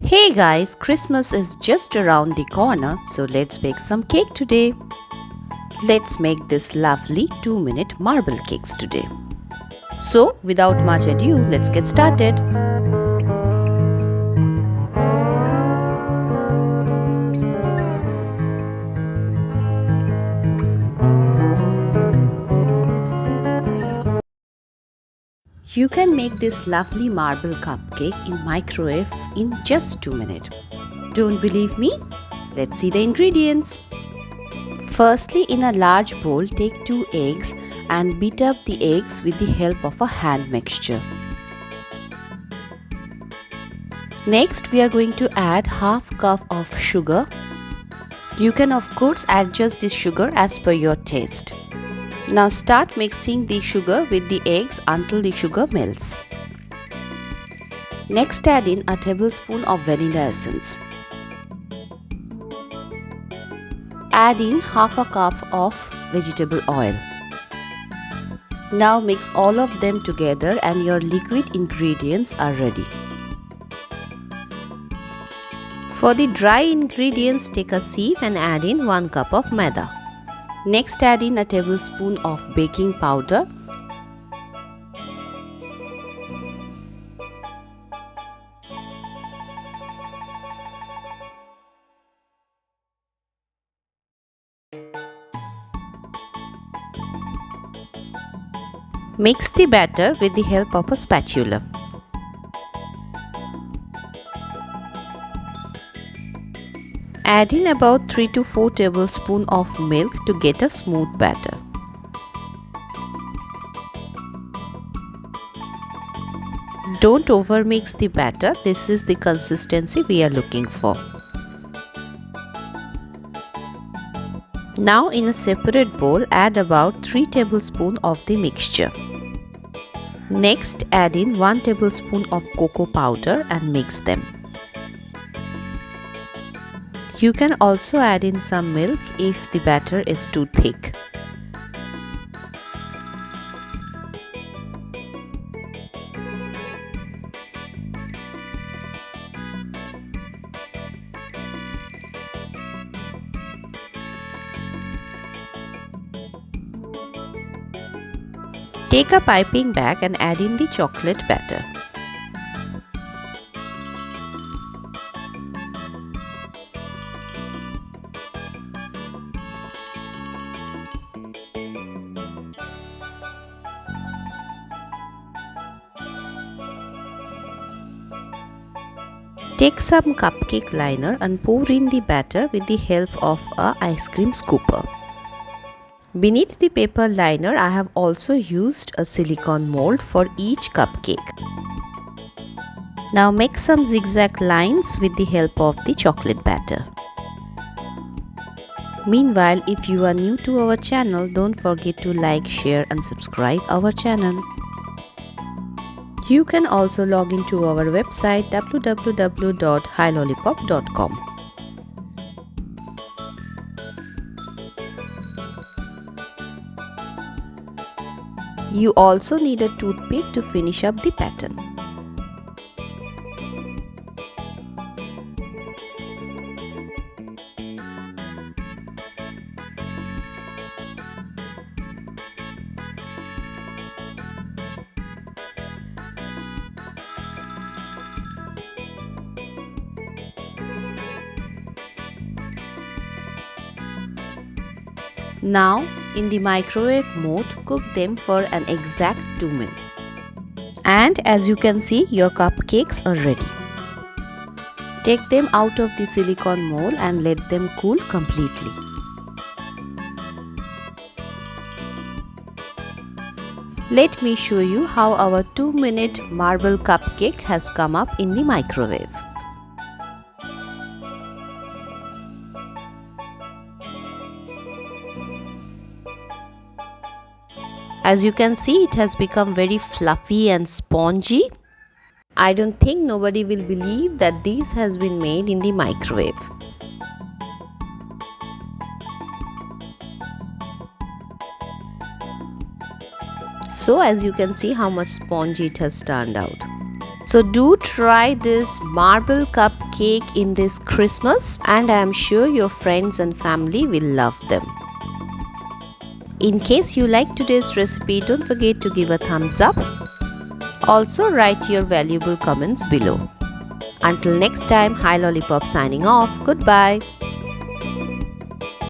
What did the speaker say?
Hey guys, Christmas is just around the corner, so let's bake some cake today. Let's make this lovely 2-minute marble cakes today. So, without much ado, let's get started. You can make this lovely marble cupcake in microwave in just 2 minutes. Don't believe me? Let's see the ingredients. Firstly, in a large bowl, take 2 eggs and beat up the eggs with the help of a hand mixture. Next, we are going to add half cup of sugar. You can of course adjust this sugar as per your taste. Now start mixing the sugar with the eggs until the sugar melts. Next, add in a tablespoon of vanilla essence. Add in half a cup of vegetable oil. Now mix all of them together and your liquid ingredients are ready. For the dry ingredients, take a sieve and add in 1 cup of maida. Next, add in a tablespoon of baking powder. Mix the batter with the help of a spatula. Add in about 3 to 4 tablespoons of milk to get a smooth batter. Don't overmix the batter, this is the consistency we are looking for. Now in a separate bowl, add about 3 tablespoons of the mixture. Next, add in 1 tablespoon of cocoa powder and mix them. You can also add in some milk if the batter is too thick. Take a piping bag and add in the chocolate batter. Take some cupcake liner and pour in the batter with the help of an ice cream scooper. Beneath the paper liner, I have also used a silicone mold for each cupcake. Now make some zigzag lines with the help of the chocolate batter. Meanwhile, if you are new to our channel, don't forget to like, share and subscribe our channel. You can also log into our website www.hilollipop.com. You also need a toothpick to finish up the pattern. Now, in the microwave mode, cook them for an exact 2 minutes. And as you can see, your cupcakes are ready. Take them out of the silicone mold and let them cool completely. Let me show you how our 2-minute marble cupcake has come up in the microwave. As you can see, it has become very fluffy and spongy. I don't think nobody will believe that this has been made in the microwave. So as you can see how much spongy it has turned out. So do try this marble cupcake in this Christmas, and I am sure your friends and family will love them. In case you like today's recipe, don't forget to give a thumbs up. Also write your valuable comments below. Until next time, Hi Lollipop signing off. Goodbye.